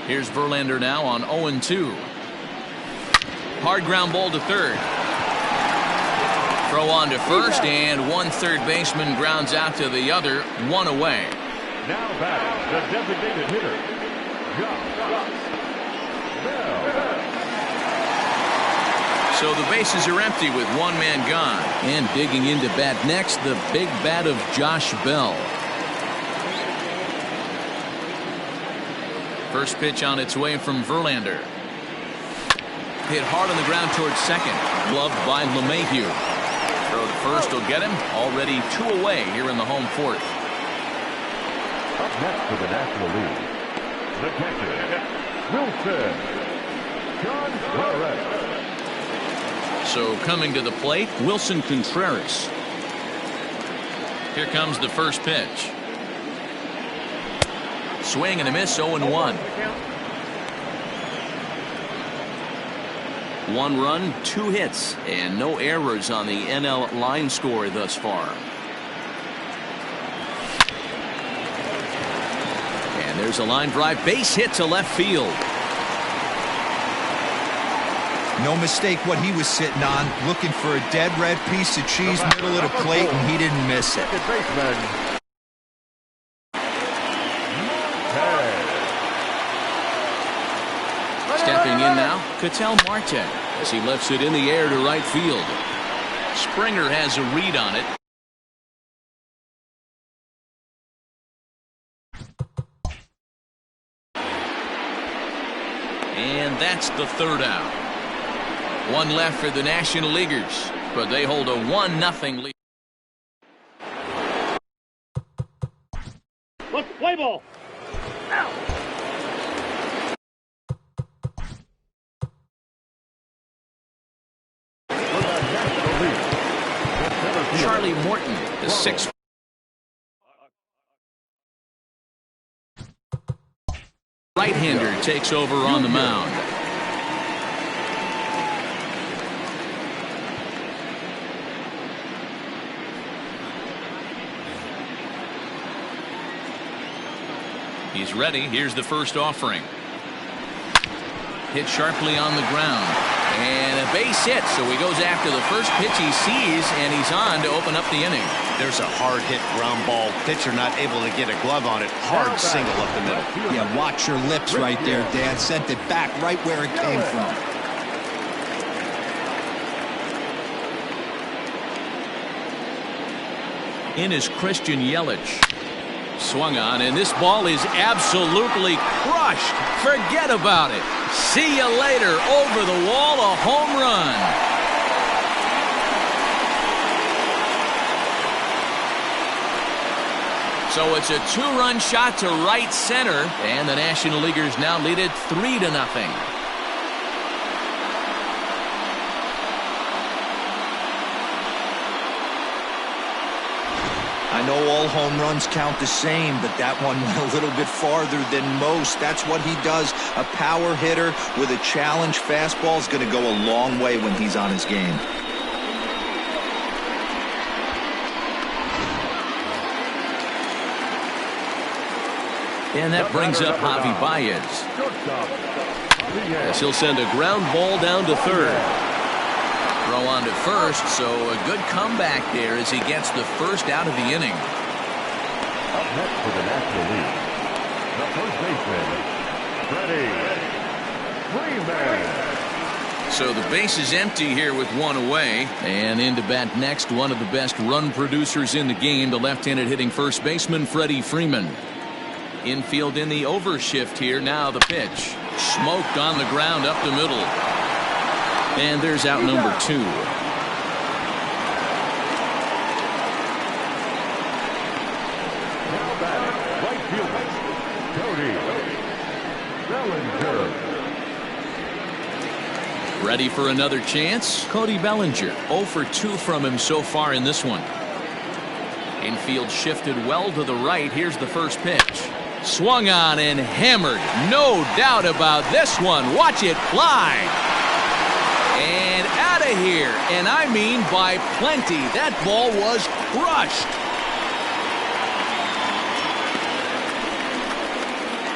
Here's Verlander now on 0-2. Hard ground ball to third. Throw on to first, and one third baseman grounds out to the other, one away. Now batting, the designated hitter, So the bases are empty with one man gone. And digging into bat next, the big bat of Josh Bell. First pitch on its way from Verlander. Hit hard on the ground towards second. Gloved by LeMahieu. Throw to first will get him. Already 2 away here in the home fourth. Up next for the National League, the catcher, Wilson Contreras. So coming to the plate, Wilson Contreras. Here comes the first pitch. Swing and a miss, 0-1. 1 run, 2 hits, and no errors on the NL line score thus far. And there's a line drive, base hit to left field. No mistake what he was sitting on, looking for a dead red piece of cheese middle of the plate, and he didn't miss it. Second baseman, Stepping in now, Cattell Marte, as he lifts it in the air to right field. Springer has a read on it. And that's the third out. 1 left for the National Leaguers, but they hold a 1-0 lead. let's play ball. Out. Charlie Morton, the 6th. Right-hander takes over on the mound. He's ready. Here's the first offering. Hit sharply on the ground. And a base hit, so he goes after the first pitch he sees, and he's on to open up the inning. There's a hard hit ground ball. Pitcher not able to get a glove on it. Hard single up the middle. Yeah, watch your lips right there, Dad. Sent it back right where it came from. In is Christian Yelich. Swung on, and this ball is absolutely crushed. Forget about it. See you later. Over the wall, a home run. So it's a 2-run shot to right center, and the National Leaguers now lead it 3-0. I know all home runs count the same, but that one went a little bit farther than most. That's what he does. A power hitter with a challenge fastball is going to go a long way when he's on his game. And that brings up Javi Baez. As he'll send a ground ball down to third. Throw on to first, so a good comeback there as he gets the first out of the inning. Up next for the National League, the first baseman, Freddy Freeman. So the base is empty here with 1 away. And into bat next, one of the best run producers in the game, the left-handed hitting first baseman, Freddy Freeman. Infield in the overshift here. Now the pitch. Smoked on the ground up the middle. And there's out number 2. Now batting, right fielder, Cody Bellinger. Ready for another chance? Cody Bellinger. 0 for 2 from him so far in this one. Infield shifted well to the right. Here's the first pitch. Swung on and hammered. No doubt about this one. Watch it fly. And out of here. And I mean by plenty. That ball was crushed.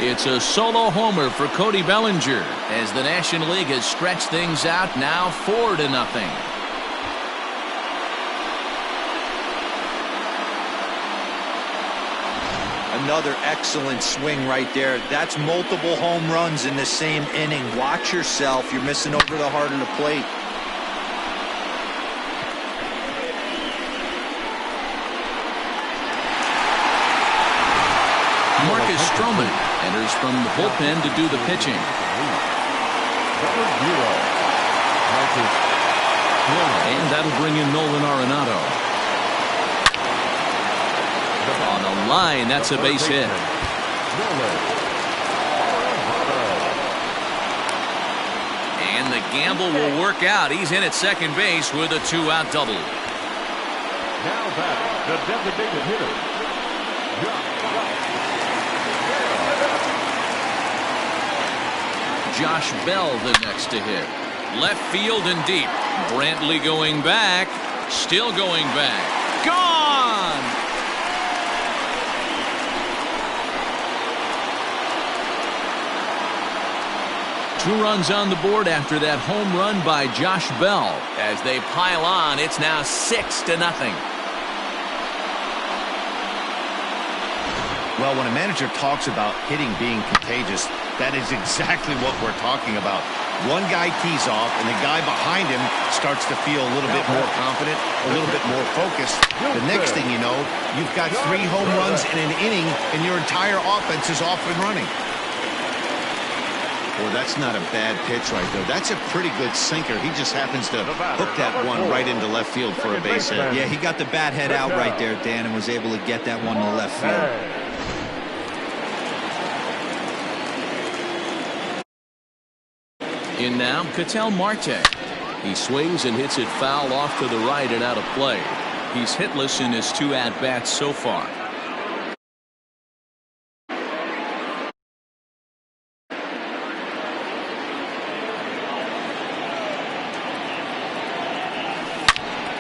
It's a solo homer for Cody Bellinger as the National League has stretched things out now 4-0. Another excellent swing right there. That's multiple home runs in the same inning. Watch yourself. You're missing over the heart of the plate. Marcus Stroman enters from the bullpen to do the pitching. And that'll bring in Nolan Arenado. On a line, that's a base hit. And the gamble will work out. He's in at second base with a 2-out double. Now batting, the designated hitter. Josh Bell the next to hit. Left field and deep. Brantley going back. Still going back. Gone! Two runs on the board after that home run by Josh Bell. As they pile on, it's now 6-0. Well, when a manager talks about hitting being contagious, that is exactly what we're talking about. One guy tees off, and the guy behind him starts to feel a little bit more confident, a little bit more focused. The next thing you know, you've got 3 home runs in an inning, and your entire offense is off and running. Well, that's not a bad pitch right there. That's a pretty good sinker. He just happens to hook that one right into left field for a base hit. Yeah, he got the bat head out right there, Dan, and was able to get that one to left field. In now, Cattell Marte. He swings and hits it foul off to the right and out of play. He's hitless in his 2 at-bats so far.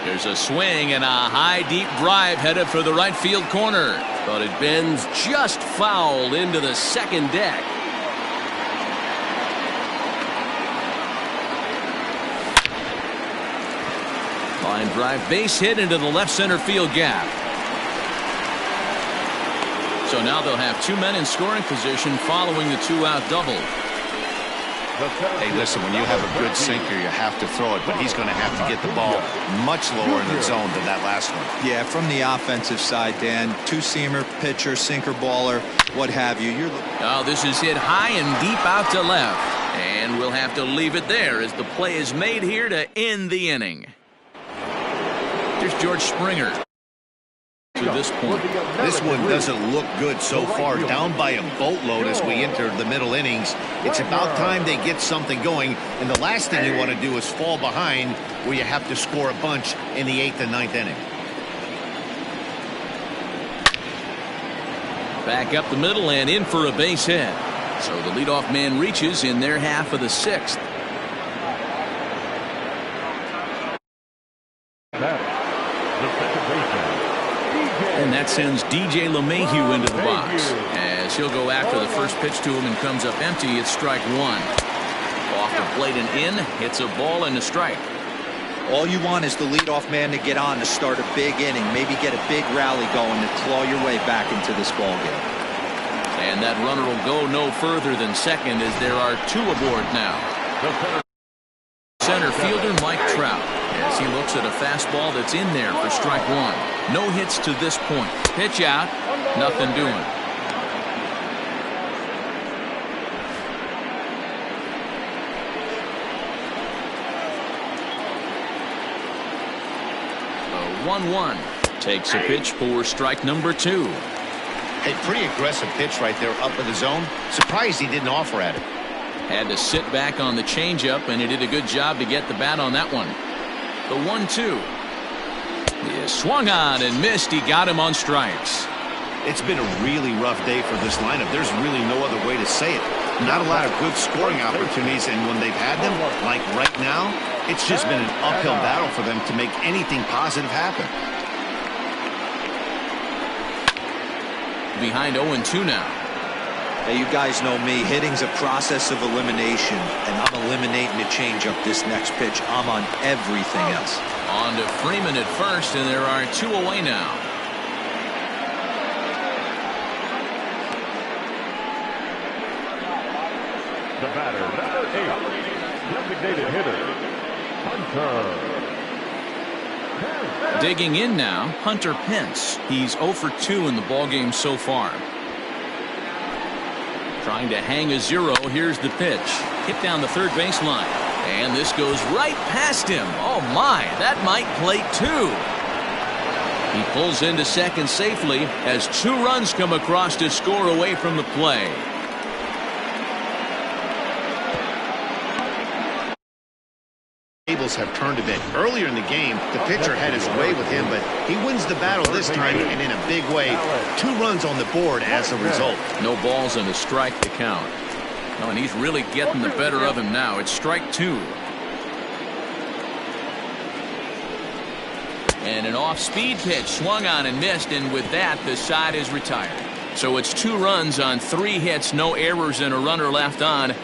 There's a swing and a high deep drive headed for the right field corner, but it bends just foul into the second deck. Line drive base hit into the left center field gap. So now they'll have 2 men in scoring position following the 2-out double. Hey, listen, when you have a good sinker, you have to throw it, but he's going to have to get the ball much lower in the zone than that last one. Yeah, from the offensive side, Dan, 2-seamer, pitcher, sinker, baller, what have you. Oh, this is hit high and deep out to left. And we'll have to leave it there as the play is made here to end the inning. Here's George Springer. To this point. This one doesn't look good so far. Down by a boatload as we enter the middle innings. It's about time they get something going. And the last thing you want to do is fall behind where you have to score a bunch in the 8th and 9th inning. Back up the middle and in for a base hit. So the leadoff man reaches in their half of the 6th. And that sends DJ LeMahieu into the box as he'll go after the first pitch to him and comes up empty. It's strike 1. Off the plate and in, hits a ball and a strike. All you want is the leadoff man to get on to start a big inning, maybe get a big rally going to claw your way back into this ball game. And that runner will go no further than second as there are 2 aboard now. Center fielder Mike Trout as he looks at a fastball that's in there for strike 1. No hits to this point. Pitch out, nothing doing. The 1-1 takes a pitch for strike number 2. Hey, pretty aggressive pitch right there up in the zone. Surprised he didn't offer at it. Had to sit back on the changeup, and he did a good job to get the bat on that one. The 1-2. He swung on and missed. He got him on strikes. It's been a really rough day for this lineup. There's really no other way to say it. Not a lot of good scoring opportunities, and when they've had them, like right now, it's just been an uphill battle for them to make anything positive happen. Behind 0-2 now. Hey, you guys know me. Hitting's a process of elimination, and I'm eliminating the changeup this next pitch. I'm on everything else. On to Freeman at first, and there are 2 away now. The batter, number 8, designated hitter, Hunter. Digging in now, Hunter Pence. He's 0 for 2 in the ballgame so far. Trying to hang a 0. Here's the pitch. Hit down the third baseline. And this goes right past him. Oh, my. That might plate 2. He pulls into second safely as 2 runs come across to score away from the play. Tables have turned a bit. Earlier in the game, the pitcher had his way with him, but he wins the battle this time and in a big way. 2 runs on the board as a result. No balls and a strike to count. Oh, and he's really getting the better of him now. It's strike 2. And an off-speed pitch swung on and missed, and with that, the side is retired. So it's 2 runs on 3 hits, no errors, and a runner left on.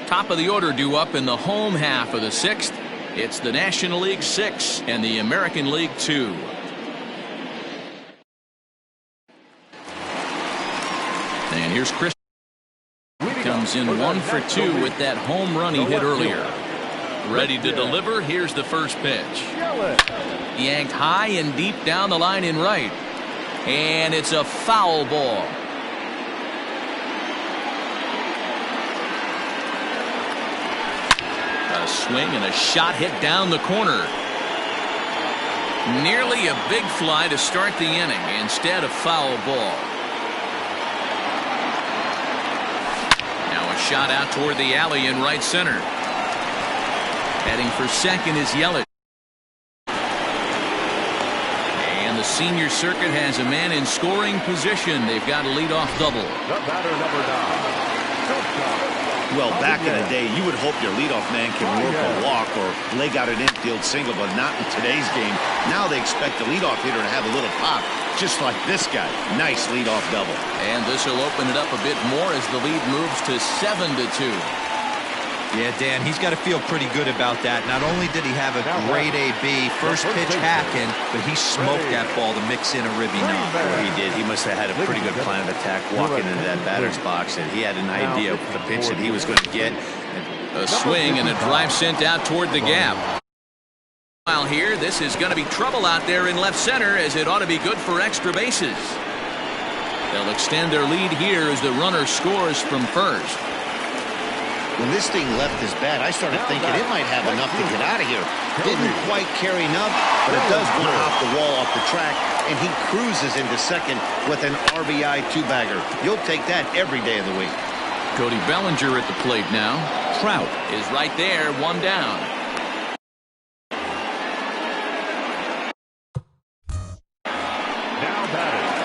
Top of the order due up in the home half of the 6th. It's the National League 6 and the American League 2. And here's Chris. Comes in 1 for 2 with that home run he hit earlier. Ready to deliver. Here's the first pitch. Yanked high and deep down the line in right. And it's a foul ball. A swing and a shot hit down the corner. Nearly a big fly to start the inning. Instead, a foul ball. Now a shot out toward the alley in right center. Heading for second is Yelich. And the senior circuit has a man in scoring position. They've got a leadoff double. The batter, number 9. Well, back in the day, you would hope your leadoff man can work a walk or leg out an infield single, but not in today's game. Now they expect the leadoff hitter to have a little pop, just like this guy. Nice leadoff double. And this will open it up a bit more as the lead moves to 7-2. Yeah, Dan, he's got to feel pretty good about that. Not only did he have a great AB, first pitch hacking, but he smoked that ball to mix in a ribby knock. He did. He must have had a pretty good plan of attack walking into that batter's box, and he had an idea of the pitch that he was going to get. A swing and a drive sent out toward the gap. While here, this is going to be trouble out there in left center, as it ought to be good for extra bases. They'll extend their lead here as the runner scores from first. When this thing left his bat, I started thinking it might have enough to get out of here. Didn't quite carry enough, but it does one off the wall off the track, and he cruises into second with an RBI 2-bagger. You'll take that every day of the week. Cody Bellinger at the plate now. Trout is right there, 1 down. Now batting.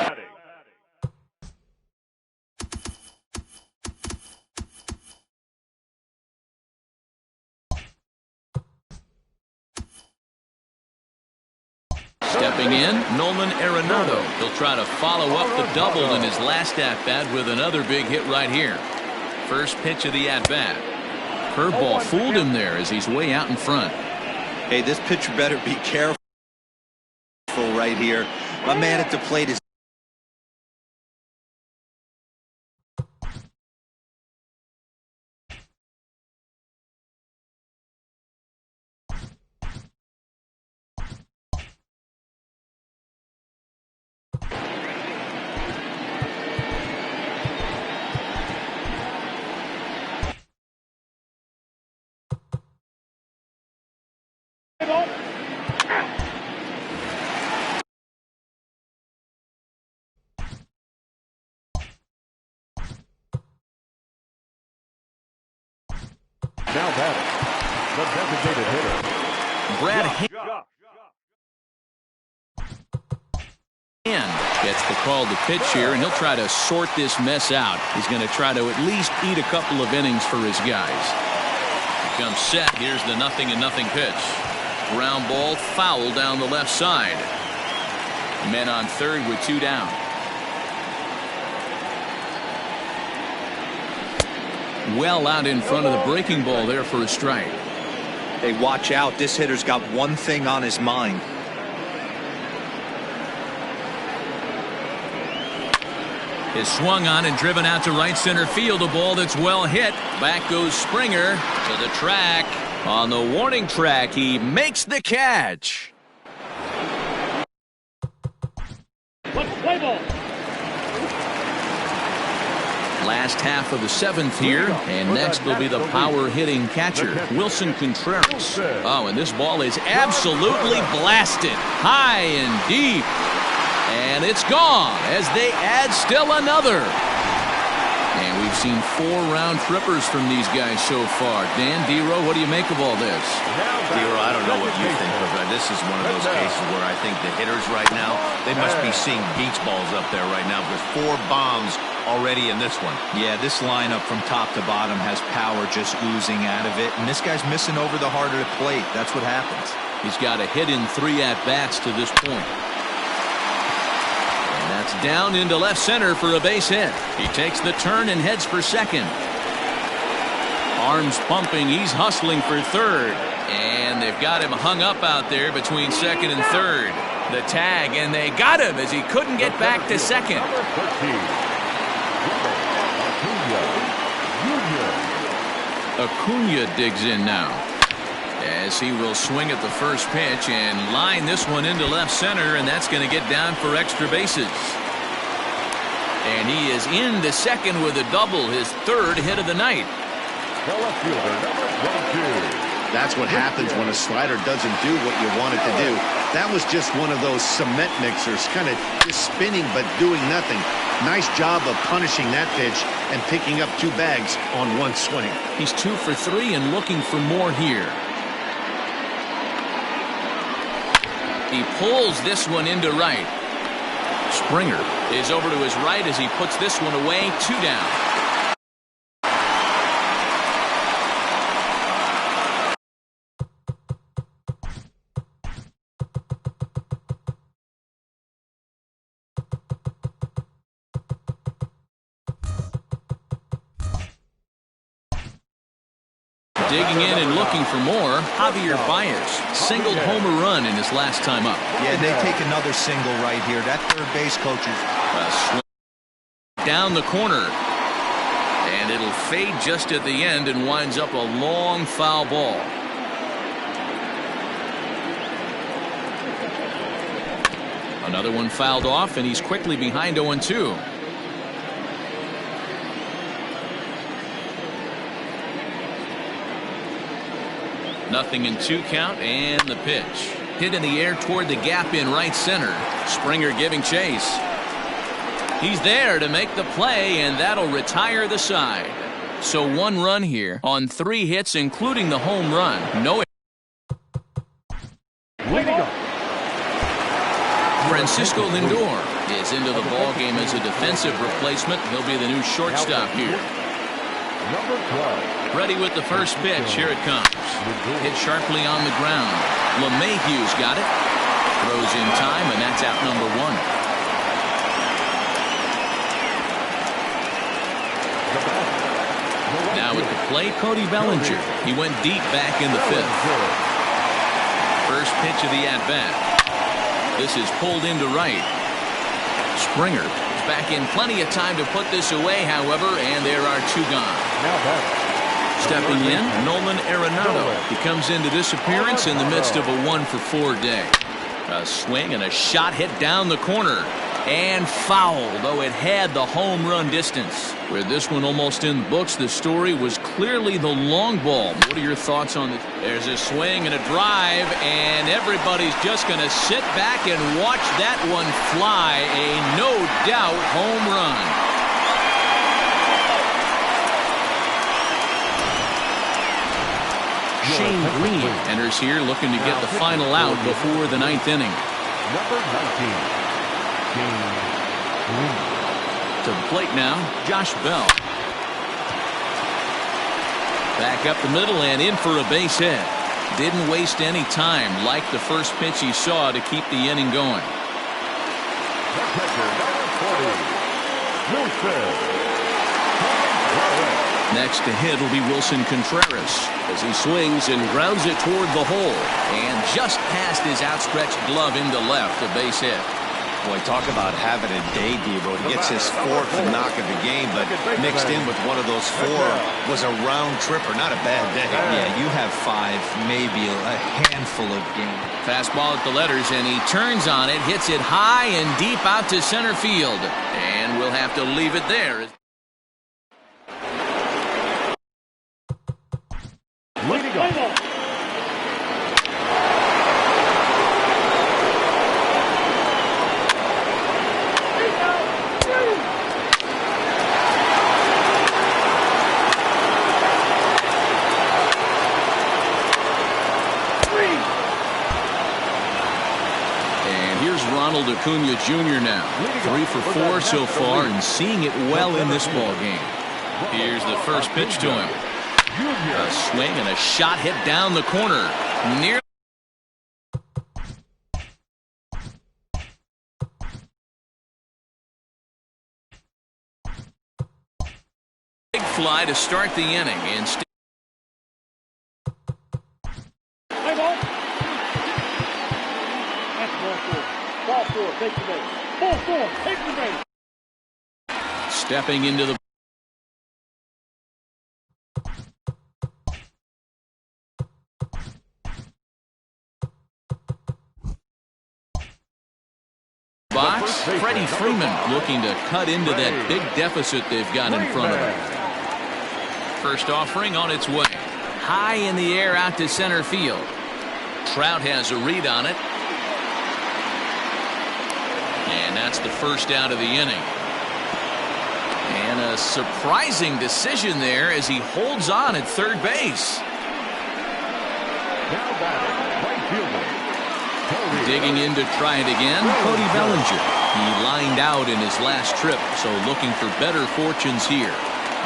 Stepping in, Nolan Arenado. He'll try to follow up the double in his last at-bat with another big hit right here. First pitch of the at-bat. Curveball fooled him there as he's way out in front. Hey, this pitcher better be careful right here. My man at the plate is Now batting, the designated hitter, Brad Hand gets the call to pitch here, and he'll try to sort this mess out. He's going to try to at least eat a couple of innings for his guys. He comes set. Here's the 0-0 pitch. Ground ball foul down the left side. Men on third with 2 down. Well out in front of the breaking ball there for a strike. Hey, watch out. This hitter's got one thing on his mind. Is swung on and driven out to right center field. A ball that's well hit. Back goes Springer to the track. On the warning track, he makes the catch. Last half of the seventh here, and next will be the power-hitting catcher, Wilson Contreras. Oh, and this ball is absolutely blasted, high and deep. And it's gone as they add still another. And we've seen 4 round trippers from these guys so far. Dan, D-Row, what do you make of all this? D-Row, I don't know what you think, but this is one of those cases where I think the hitters right now, they must be seeing beach balls up there right now with 4 bombs already in this one. Yeah, this lineup from top to bottom has power just oozing out of it. And this guy's missing over the heart of the plate. That's what happens. He's got a hit in 3 at-bats to this point. That's down into left center for a base hit. He takes the turn and heads for second. Arms pumping. He's hustling for third. And they've got him hung up out there between second and third. The tag, and they got him as he couldn't get back to second. Acuna digs in now, as he will swing at the first pitch and line this one into left center, and that's going to get down for extra bases. And he is into second with a double, his 3rd hit of the night. That's what happens when a slider doesn't do what you want it to do. That was just one of those cement mixers, kind of just spinning but doing nothing. Nice job of punishing that pitch and picking up 2 bags on 1 swing. He's 2 for 3 and looking for more here. He pulls this one into right. Springer is over to his right as he puts this one away. 2 down. Digging in and looking for more, Javier Baez singled homer run in his last time up. Yeah, they take another single right here. That third base coach is down the corner. And it'll fade just at the end and winds up a long foul ball. Another one fouled off, and he's quickly behind 0-2. Nothing in 2 count, and the pitch. Hit in the air toward the gap in right center. Springer giving chase. He's there to make the play, and that'll retire the side. So 1 run here on 3 hits, including the home run. No. Francisco Lindor is into the ball game as a defensive replacement. He'll be the new shortstop here. Number 12. Ready with the first pitch. Here it comes. Hit sharply on the ground. LeMahieu's got it. Throws in time, and that's out number 1. Now at the plate, Cody Bellinger. He went deep back in the 5th. First pitch of the at-bat. This is pulled into right. Springer is back in plenty of time to put this away, however, and there are 2 gone. Stepping in, Nolan Arenado. He comes into this appearance in the midst of a 1-for-4 day. A swing and a shot hit down the corner. And foul, though it had the home run distance. With this one almost in the books, the story was clearly the long ball. What are your thoughts on this? There's a swing and a drive, and everybody's just going to sit back and watch that one fly. A no-doubt home run. Shane Green enters here looking to get the final out before the 9th inning. Number 19. To the plate now, Josh Bell. Back up the middle and in for a base hit. Didn't waste any time, like the first pitch he saw, to keep the inning going. The pitcher, number 40, Wilson. Next to hit will be Wilson Contreras as he swings and grounds it toward the hole. and just past his outstretched glove into left, a base hit. Boy, talk about having a day, Devo. He gets his fourth knock of the game, but mixed in with one of those four was a round tripper. Not a bad day. Yeah, you have 5, maybe a handful of games. Fastball at the letters, and he turns on it, hits it high and deep out to center field. And we'll have to leave it there. Leading off. Ronald Acuna Jr. now. 3 for 4 so far and seeing it well in this ball game. Here's the first pitch to him. A swing and a shot hit down the corner. Near big fly to start the inning. And Ball 4, take the base. Ball 4, take the base. stepping into the box. Freddy Freeman looking to cut into that big deficit they've got in front of them. First offering on its way. High in the air out to center field. Trout has a read on it. And that's the first out of the inning. And a surprising decision there as he holds on at third base. Now batting, right fielder. Digging in to try it again, Cody Bellinger. He lined out in his last trip, so looking for better fortunes here.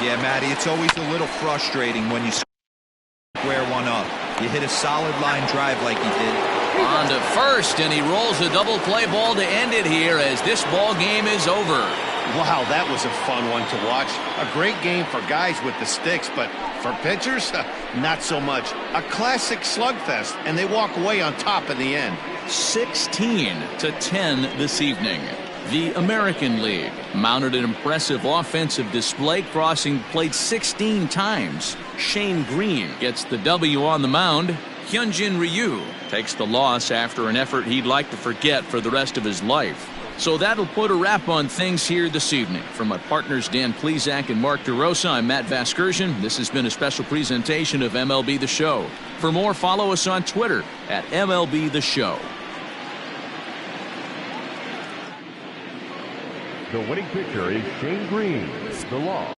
Yeah, Matty, it's always a little frustrating when you square one up. You hit a solid line drive like he did. On to first, and he rolls a double play ball to end it here as this ball game is over. Wow, that was a fun one to watch. A great game for guys with the sticks, but for pitchers, not so much. A classic slugfest, and they walk away on top in the end. 16-10 this evening. The American League mounted an impressive offensive display, crossing the plate 16 times. Shane Green gets the W on the mound. Hyunjin Ryu takes the loss after an effort he'd like to forget for the rest of his life. So that'll put a wrap on things here this evening. For my partners Dan Plesac and Mark DeRosa, I'm Matt Vasgersian. This has been a special presentation of MLB The Show. For more, follow us on Twitter at MLB The Show. The winning pitcher is Shane Green. The loss,